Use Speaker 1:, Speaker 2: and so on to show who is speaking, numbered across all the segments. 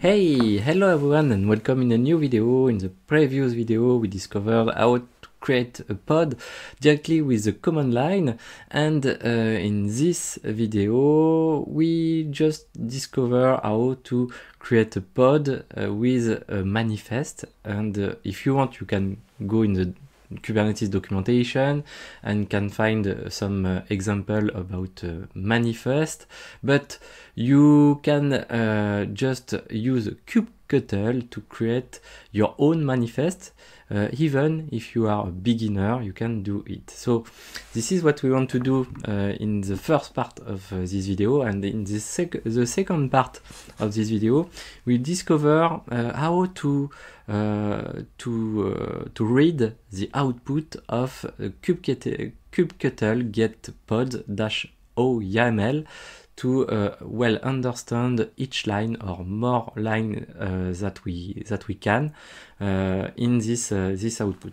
Speaker 1: Hello everyone and welcome in a new video. In the previous video we discovered how to create a pod directly with the command line, and in this video we just discover how to create a pod with a manifest. And if you want, you can go in the Kubernetes documentation and can find some example about manifest, but you can just use kubectl to create your own manifest. Even if you are a beginner, you can do it. So this is what we want to do in the first part of this video, and in the second part of this video we discover how to read the output of kubectl get pod-o YAML to well understand each line or more line that we can in this output.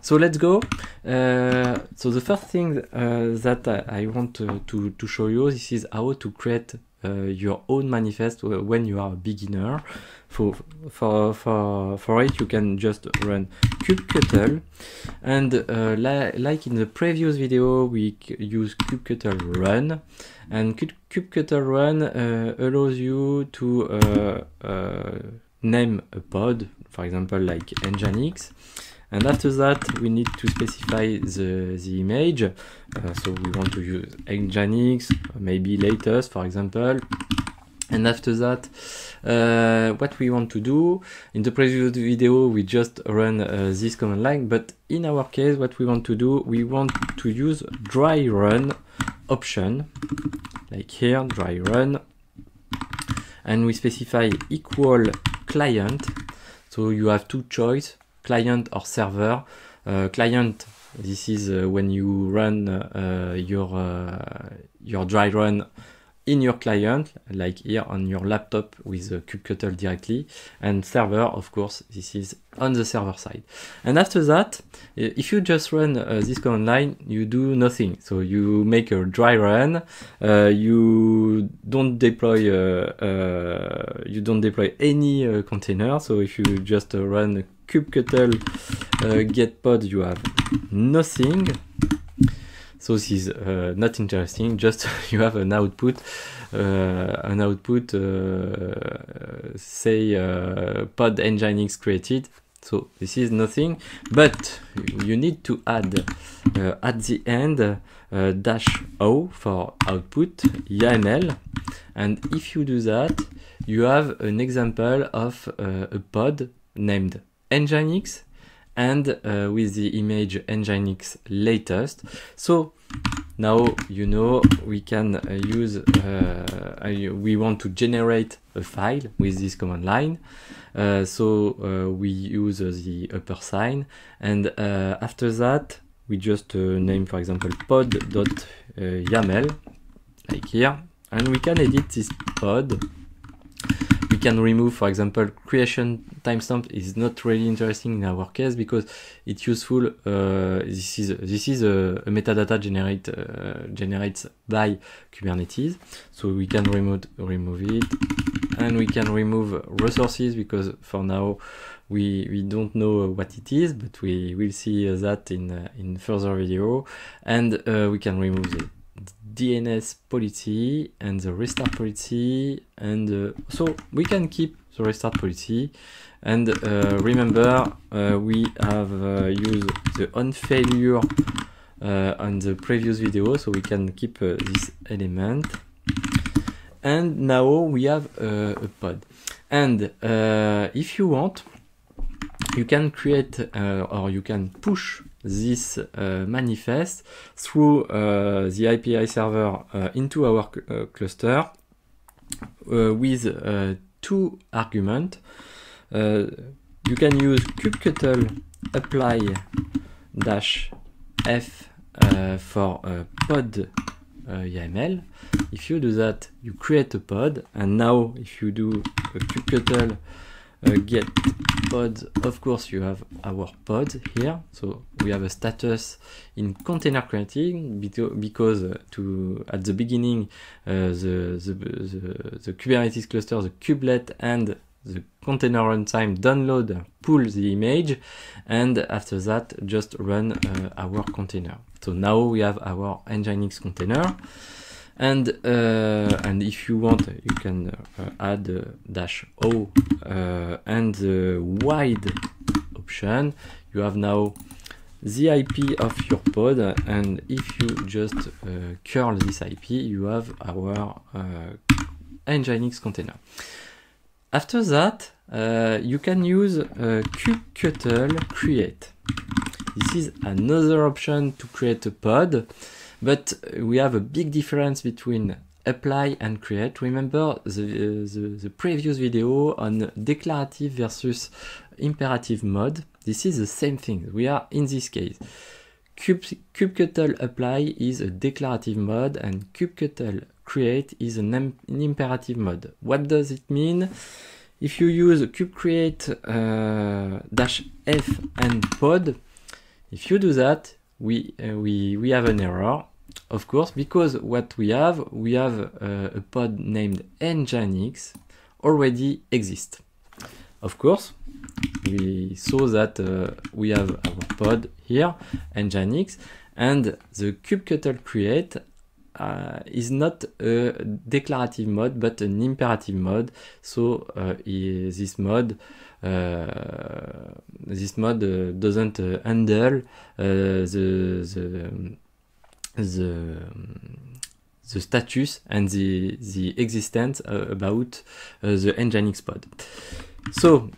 Speaker 1: So let's go. So the first thing that I want to show you, this is how to create your own manifest when you are a beginner. For it, you can just run kubectl, and like in the previous video, we use kubectl run, and kubectl run allows you to name a pod, for example, like Nginx. And after that, we need to specify the image. So we want to use Nginx, maybe latest, for example. And after that, what we want to do, in the previous video, we just run this command line. But in our case, what we want to do, we want to use dry run option, like here, dry run. And we specify equal client. So you have two choices, client or server. Client, this is when you run your dry run in your client, like here on your laptop with kubectl directly, and server, of course, this is on the server side. And after that, if you just run this command line, you do nothing. So you make a dry run, you don't deploy any container. So if you just run kubectl get pod, you have nothing. So this is not interesting, just you have an output, say pod Nginx created. So this is nothing, but you need to add at the end -o for output YAML, and if you do that, you have an example of a pod named Nginx, and with the image Nginx latest. So now you know we can use, we want to generate a file with this command line. So we use the upper sign, and after that we just name, for example, pod.yaml, like here, and we can edit this pod. We can remove, for example, creation timestamp is not really interesting in our case because it's useful. This is a metadata generated by Kubernetes, so we can remove it, and we can remove resources because for now we don't know what it is, but we will see that in further video. And we can remove the DNS policy and the restart policy, and so we can keep the restart policy. And remember, we have used the on failure on the previous video, so we can keep this element. And now we have a pod, and if you want, you can create or you can push this manifest through the API server into our cluster with two arguments. You can use kubectl apply -f for pod YAML. If you do that, you create a pod, and now if you do a kubectl get pod, of course you have our pod here. So we have a status in container creating because at the beginning the Kubernetes cluster, the kubelet and the container runtime download, pull the image, and after that just run our container. So now we have our Nginx container, and if you want, you can add -o and the wide option. You have now the IP of your pod, and if you just curl this IP, you have our Nginx container. After that, you can use kubectl create. This is another option to create a pod, but we have a big difference between apply and create. Remember the previous video on declarative versus imperative mode. This is the same thing. We are in this case. Kubectl apply is a declarative mode, and kubectl create is an imperative mode. What does it mean? If you use kubecreate -f and pod, if you do that, we have an error, of course, because what we have a pod named Nginx already exists. Of course, we saw that we have our pod here, Nginx, and the kubectl create is not a declarative mode but an imperative mode. So this mode doesn't handle the status and the existence about the Nginx pod. So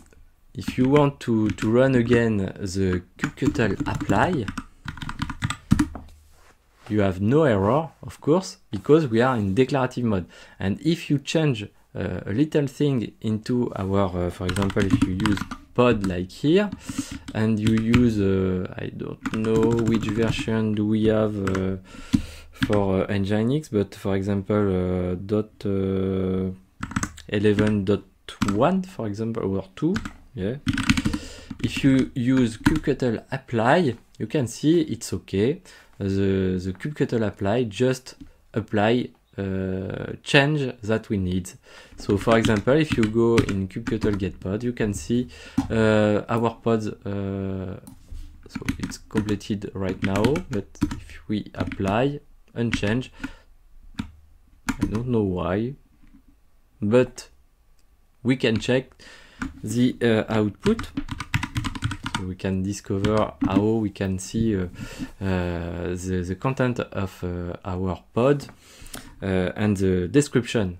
Speaker 1: if you want to run again the kubectl apply, you have no error, of course, because we are in declarative mode. And if you change a little thing into our, for example, if you use pod like here, and you use, I don't know which version do we have for Nginx, but for example, 11.1, for example, or 2, yeah. If you use kubectl apply, you can see it's okay. The kubectl apply just apply change that we need. So for example, if you go in kubectl get pod, you can see our pods, so it's completed right now, but if we apply unchange, I don't know why, but we can check the output. We can discover how we can see the content of our pod and the description,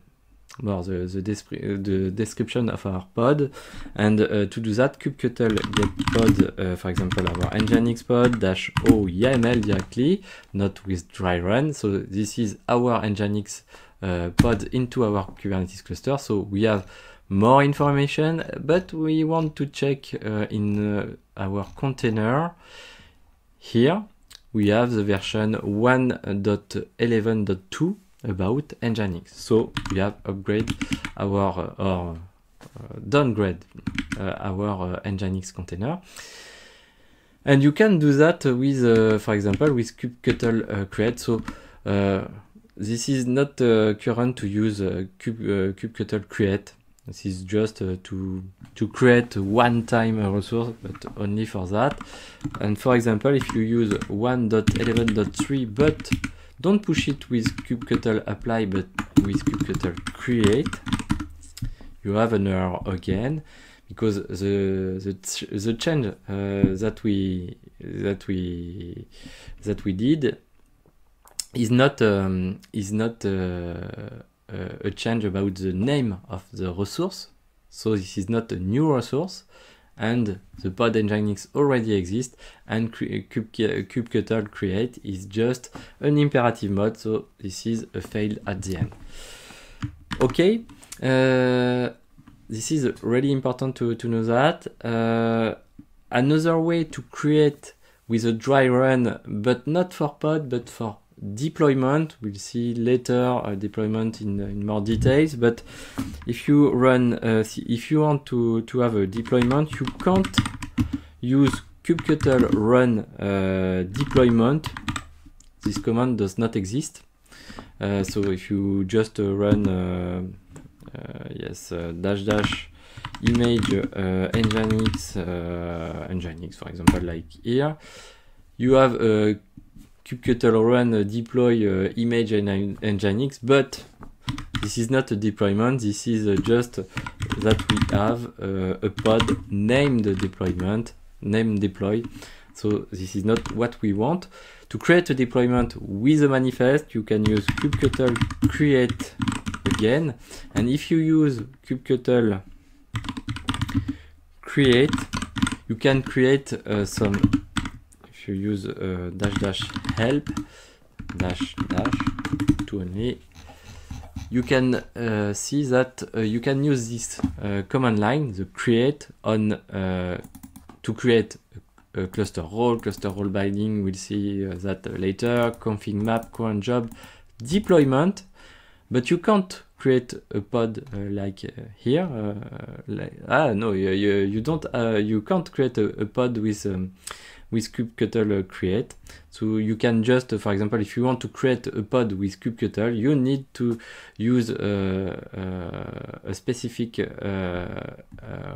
Speaker 1: or the description of our pod. And to do that, kubectl get pod, for example, our Nginx pod -o YAML directly, not with dry run. So this is our Nginx pod into our Kubernetes cluster. So we have more information, but we want to check in our container. Here we have the version 1.11.2 about Nginx. So we have upgrade our or downgrade our Nginx container. And you can do that with, for example, with kubectl create. So this is not current to use kubectl create. This is just to create one-time resource, but only for that. And for example, if you use 1.11.3, but don't push it with kubectl apply, but with kubectl create, you have an error again, because the change that we did is not a change about the name of the resource. So this is not a new resource, and the pod Nginx already exists, and kubectl create is just an imperative mode. So this is a fail at the end. Okay, this is really important to know that. Another way to create with a dry run, but not for pod, but for deployment, we'll see later deployment in more details, but if you run if you want to have a deployment, you can't use kubectl run deployment. This command does not exist. So if you just run yes -- image Nginx, Nginx for example, like here, you have a kubectl run deploy image Nginx, but this is not a deployment, this is just that we have a pod named deployment, named deploy. So this is not what we want. To create a deployment with a manifest, you can use kubectl create again. And if you use kubectl create, you can create some, if you use --help to only, you can see that you can use this command line, the create, on to create a cluster role binding. We'll see that later. Config map, current job, deployment, but you can't create a pod like here. No, you don't. You can't create a pod with kubectl create. So you can just, for example, if you want to create a pod with kubectl, you need to use a specific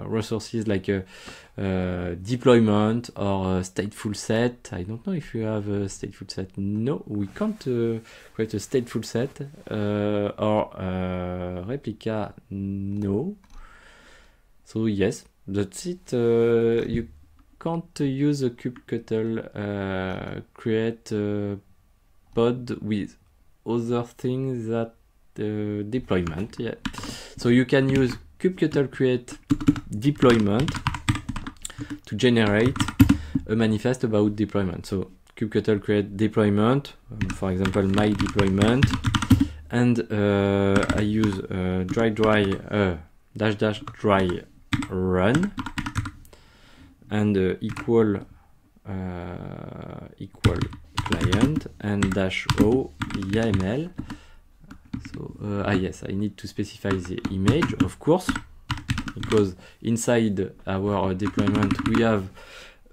Speaker 1: resources like deployment or stateful set. I don't know if you have a stateful set. No, we can't create a stateful set or replica. No. So yes, that's it. You can't use a kubectl create pod with other things that deployment. Yeah, so you can use kubectl create deployment to generate a manifest about deployment. So kubectl create deployment, for example, my deployment, and I use --dry run and equal client and -o YAML. So yes, I need to specify the image, of course, because inside our deployment we have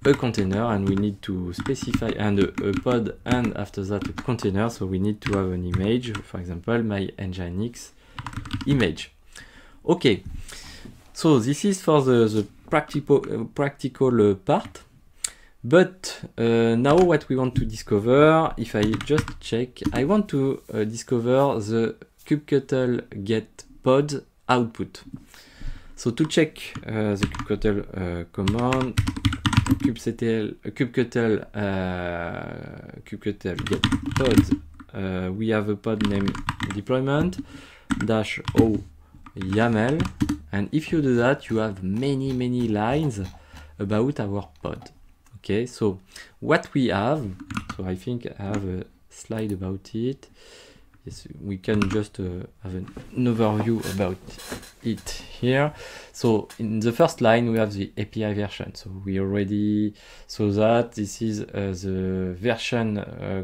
Speaker 1: a container and we need to specify, and a pod, and after that a container, so we need to have an image, for example my Nginx image. Okay, so this is for the practical part, but now what we want to discover, if I just check, I want to discover the kubectl get pod output. So to check the kubectl command, kubectl get pod, we have a pod named deployment -o YAML, and if you do that, you have many lines about our pod. Okay, so what we have, so I think I have a slide about it. Yes, we can just have an overview about it here. So in the first line we have the API version, so we already saw that this is the version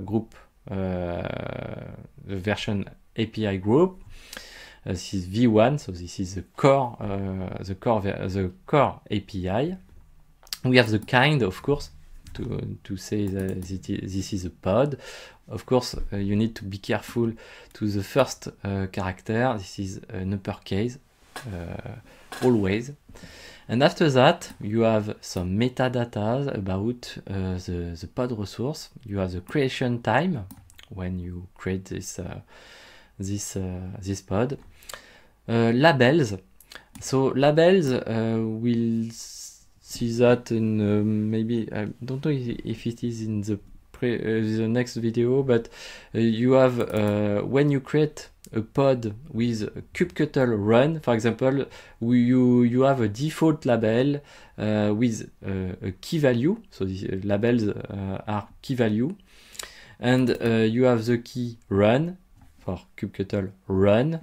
Speaker 1: group, the version API group. This is v1, so this is the core API. We have the kind, of course, to say that this is a pod. Of course, you need to be careful to the first character. This is an uppercase, always. And after that, you have some metadata about the pod resource. You have the creation time when you create this pod. Labels. So labels, we'll see that in maybe, I don't know if it is in the next video, but you have when you create a pod with kubectl run, for example, you have a default label with a key value. So these labels are key value, and you have the key run for kubectl run,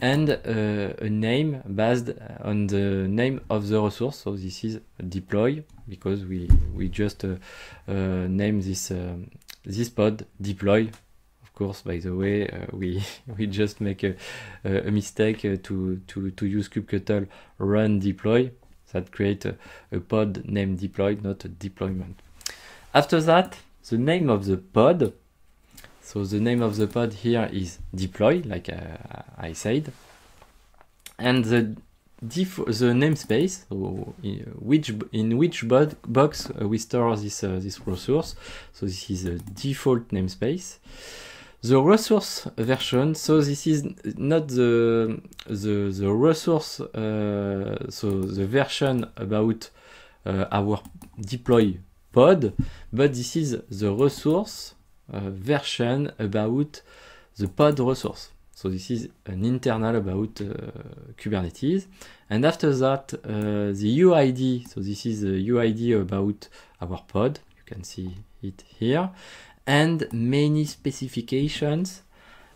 Speaker 1: and a name based on the name of the resource. So this is deploy, because we just name this pod deploy. Of course, by the way, we just make a mistake to use kubectl run deploy, that create a pod named deploy, not a deployment. After that, the name of the pod. So the name of the pod here is deploy, like I said, and the the namespace, so in which box we store this resource. So this is a default namespace. The resource version, so this is not the resource, so the version about our deploy pod, but this is the resource version about the pod resource. So this is an internal about Kubernetes. And after that, the UID, so this is the UID about our pod, you can see it here, and many specifications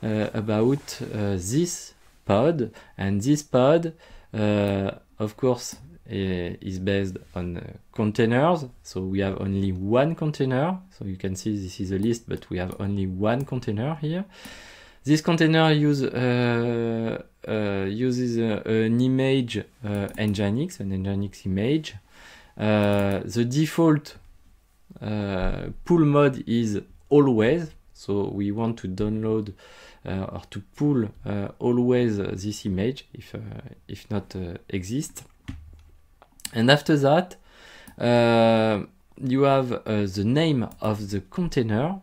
Speaker 1: about this pod. And this pod, of course, is based on containers. So we have only one container. So you can see this is a list, but we have only one container here. This container uses an image Nginx, an Nginx image. The default pull mode is always, so we want to download or to pull always this image if not exist. And after that, you have the name of the container.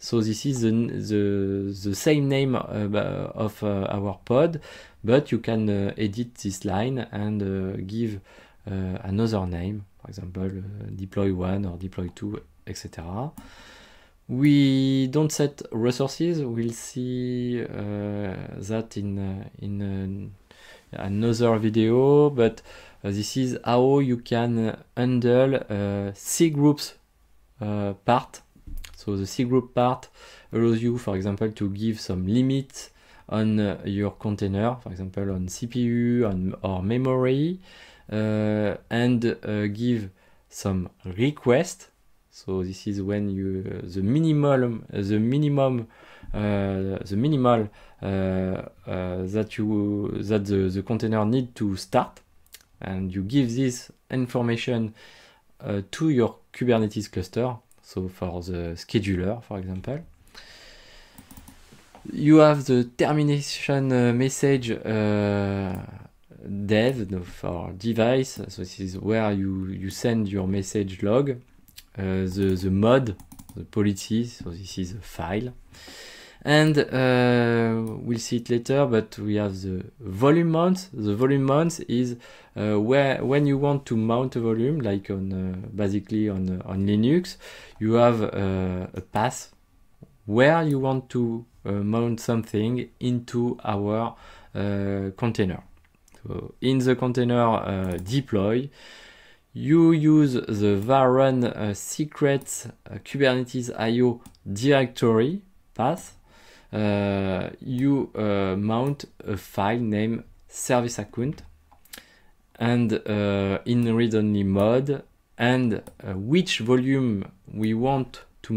Speaker 1: So this is the same name of our pod, but you can edit this line and give another name, for example, deploy 1 or deploy 2, etc. We don't set resources. We'll see that in another video, but this is how you can handle cgroups part. So the cgroup part allows you, for example, to give some limits on your container, for example, on CPU or memory, and give some request. So this is when you the minimal that the container need to start, and you give this information to your Kubernetes cluster. So for the scheduler, for example, you have the termination message dev for device. So this is where you send your message log. The mode, the policy, so this is a file. And we'll see it later, but we have the volume mount. The volume mount is when you want to mount a volume, like on basically on Linux, you have a path where you want to mount something into our container. So in the container deploy, you use the var-run secret Kubernetes IO directory path. You mount a file named service account, and in read-only mode, and which volume we want to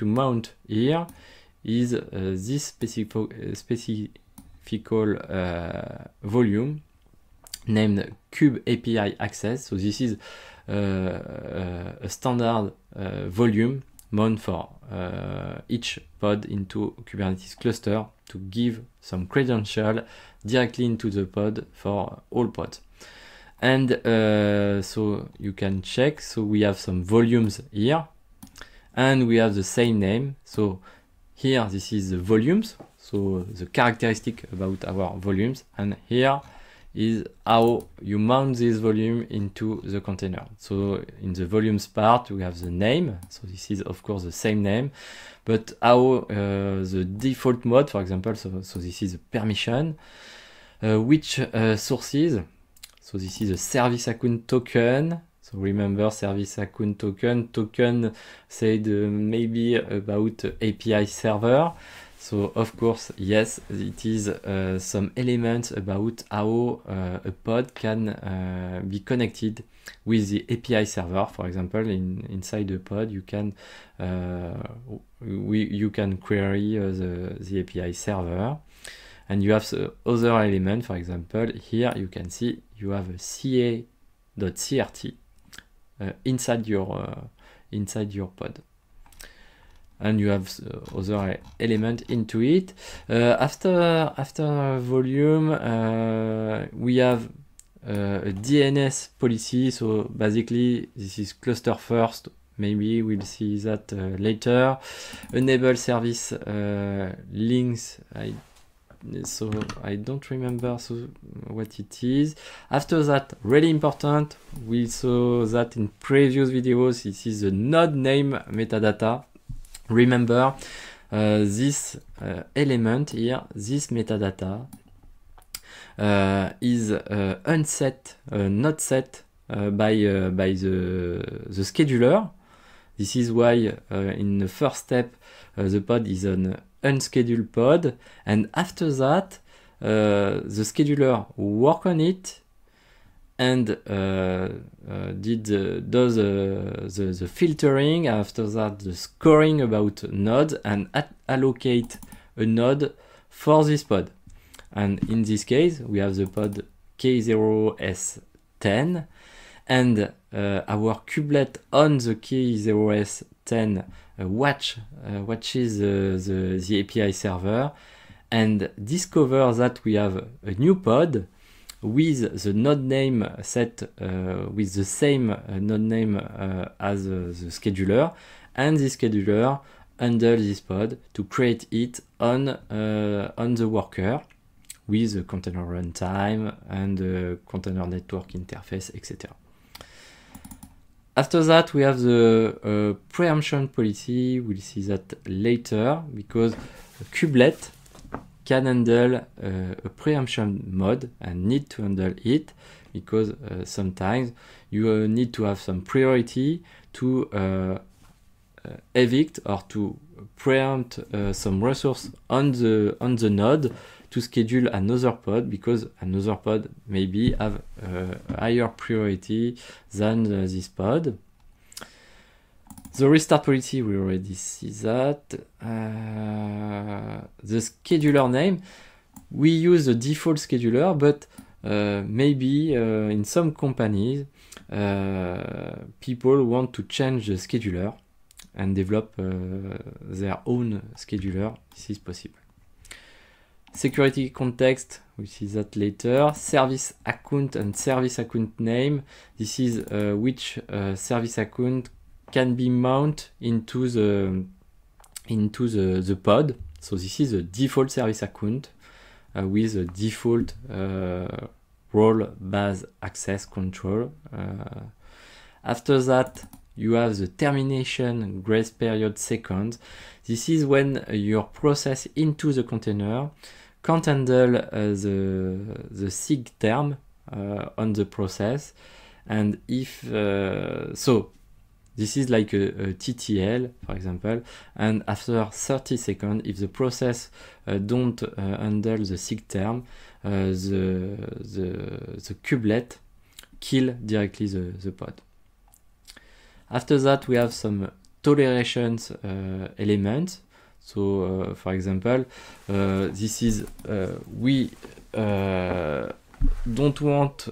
Speaker 1: mount here is this specific volume named Kube API access. So this is a standard volume mount for each pod into Kubernetes cluster to give some credential directly into the pod for all pods. And so you can check. So we have some volumes here, and we have the same name. So here this is the volumes, so the characteristic about our volumes, and here is how you mount this volume into the container. So in the volumes part, we have the name. So this is of course the same name, but how the default mode, for example, so this is a permission, which sources. So this is a service account token. So remember, service account token said maybe about API server. So of course, yes, it is some elements about how a pod can be connected with the API server. For example, inside the pod, you can query the API server, and you have the other element. For example, here you can see you have a ca.crt inside your pod. and you have other element into it. After volume, we have a DNS policy. So basically, this is cluster first. Maybe we'll see that later. Enable service links. So I don't remember what it is. After that, really important, we saw that in previous videos. This is the node name metadata. Remember this element here, this metadata is unset, not set by the scheduler. This is why in the first step the pod is an unscheduled pod, and after that the scheduler work on it and does the filtering, after that the scoring about nodes, and allocate a node for this pod. And in this case we have the pod K0S10, and our kubelet on the K0S10 watches the API server and discover that we have a new pod with the node name set with the same node name as the scheduler, and the scheduler handle this pod to create it on the worker with the container runtime and the container network interface, etc. After that, we have the preemption policy. We'll see that later, because a kubelet can handle a preemption mode and need to handle it, because sometimes you need to have some priority to evict or to preempt some resource on the node to schedule another pod, because another pod maybe have a higher priority than this pod. The restart policy, we already see that. The scheduler name, we use the default scheduler, but maybe in some companies people want to change the scheduler and develop their own scheduler. This is possible. Security context, we see that later. Service account and service account name. This is which service account can be mounted into the pod. So this is a default service account with a default role-based access control. After that, you have the termination grace period seconds. This is when your process into the container can't handle the sig term on the process, and if so, this is like a TTL, for example, and after 30 seconds, if the process don't handle the sig term, the kubelet kill directly the pod. After that, we have some tolerations elements. So, for example, this is we don't want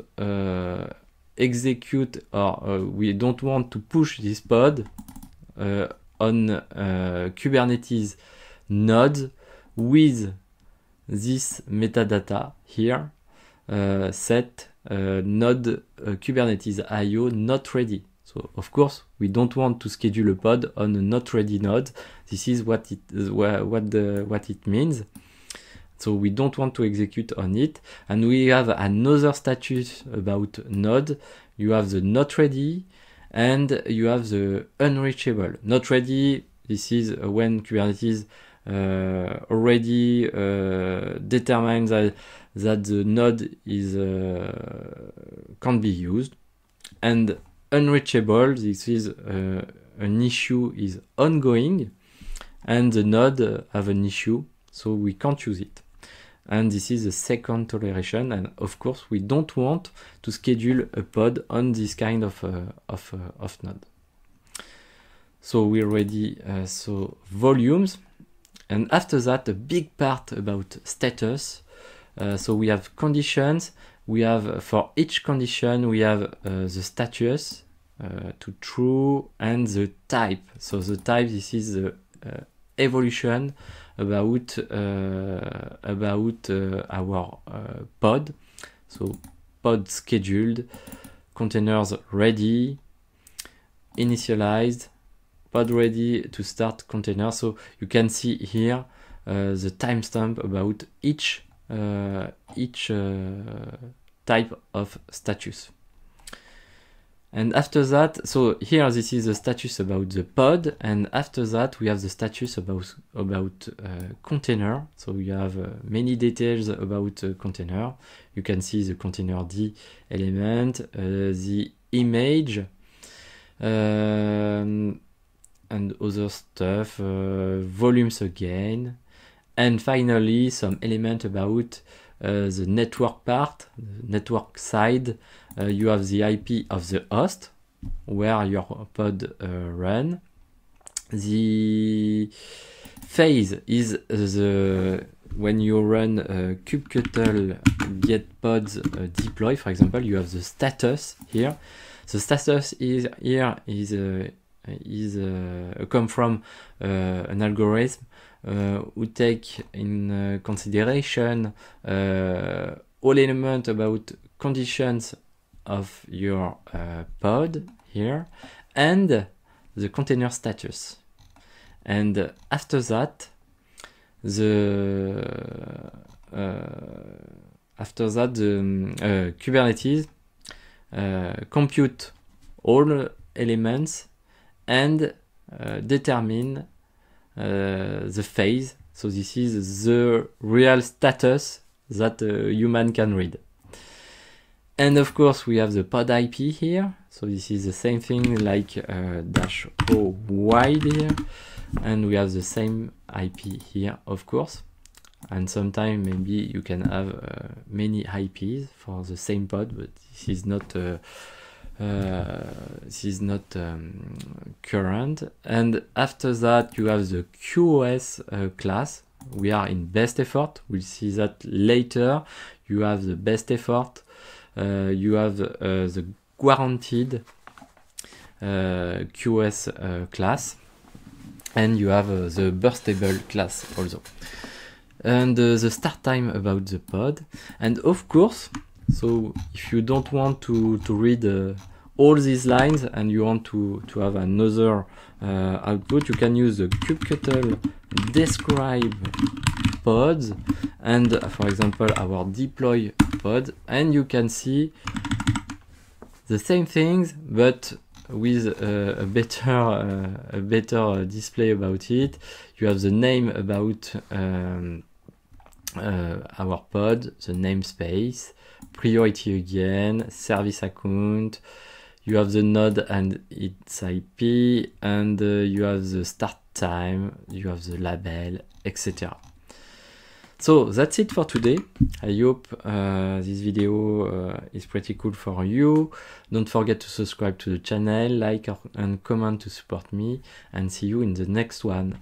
Speaker 1: execute, or we don't want to push this pod on Kubernetes nodes with this metadata here, set node Kubernetes IO not ready. So of course we don't want to schedule a pod on a not ready node. This is what it means. So we don't want to execute on it. And we have another status about node. You have the not ready and you have the unreachable. Not ready, this is when Kubernetes already determines that the node is can't be used. And unreachable, this is an issue is ongoing and the node have an issue, so we can't use it. And this is the second toleration, and of course we don't want to schedule a pod on this kind of node. So we already saw volumes, and after that a big part about status. So we have conditions. We have, for each condition, we have the status to true and the type. So the type, this is the evolution about our pod. So pod scheduled, containers ready, initialized, pod ready to start container. So you can see here the timestamp about each type of status. And after that, so here this is the status about the pod, and after that we have the status about container. So we have many details about container. You can see the container D element, the image, and other stuff, volumes again, and finally some element about the network part, the network side. You have the IP of the host where your pod run. The phase is the when you run kubectl get pods deploy, for example, you have the status here. The status is here is come from an algorithm who take in consideration all elements about conditions of your pod here and the container status. And after that, the Kubernetes compute all elements and determine the phase. So this is the real status that a human can read. And of course we have the pod IP here. So this is the same thing like -o wide here. And we have the same IP here, of course. And sometimes maybe you can have many IPs for the same pod, but this is not current. And after that you have the QoS class. We are in best effort. We'll see that later. You have the best effort. You have the guaranteed QoS class, and you have the burstable class also. And the start time about the pod. And of course, so if you don't want to read all these lines and you want to have another output, you can use the kubectl describe pods and for example our deploy pod, and you can see the same things but with a better display about it. You have the name about our pod, the namespace, priority again, service account. You have the node and its IP, and you have the start time, you have the label, etc. So that's it for today. I hope this video is pretty cool for you. Don't forget to subscribe to the channel, like and comment to support me, and see you in the next one.